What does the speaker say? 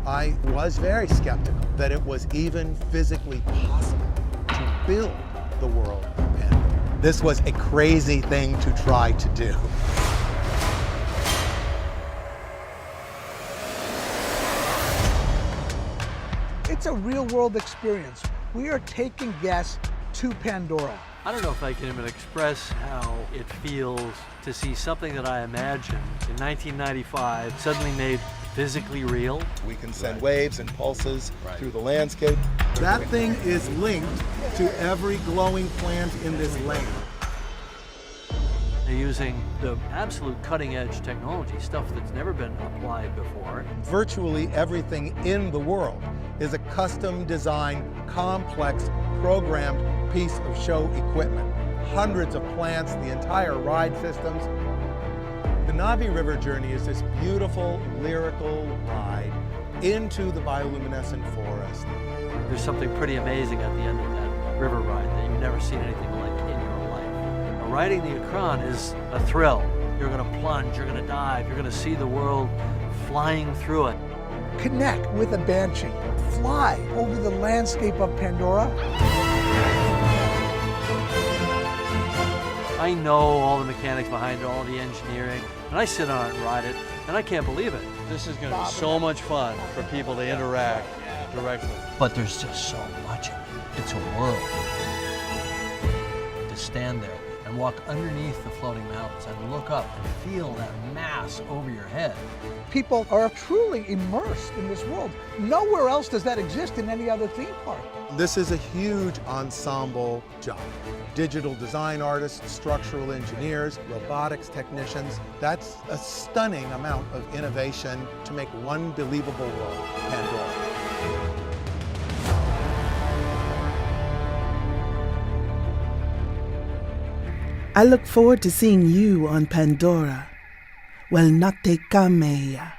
I was very skeptical that it was even physically possible to build the world of Pandora. This was a crazy thing to try to do. It's a real-world experience. We are taking guests to Pandora. I don't know if I can even express how it feels to see something that I imagined in 1995 suddenly made physically real. We can send waves and pulses through the landscape. That thing is linked to every glowing plant in this lane. They're using the absolute cutting-edge technology, stuff that's never been applied before. Virtually everything in the world is a custom-designed, complex, programmed piece of show equipment. Hundreds of plants, the entire ride systems. The Navi River journey is this beautiful, lyrical ride into the bioluminescent forest. There's something pretty amazing at the end of that river ride that you've never seen anything like in your life. Now, riding the Akron is a thrill. You're gonna plunge, you're gonna dive, you're gonna see the world flying through it. Connect with a Banshee. Fly over the landscape of Pandora. I know all the mechanics behind it, all the engineering, and I sit on it and ride it, and I can't believe it. This is gonna be so much fun for people to interact directly. But there's just so much of it. It's a world. To stand there and walk underneath the floating mountains and look up and feel that mass over your head. People are truly immersed in this world. Nowhere else does that exist in any other theme park. This is a huge ensemble job. Digital design artists, structural engineers, robotics technicians. That's a stunning amount of innovation to make one believable world, Pandora. I look forward to seeing you on Pandora. Well, not te camea.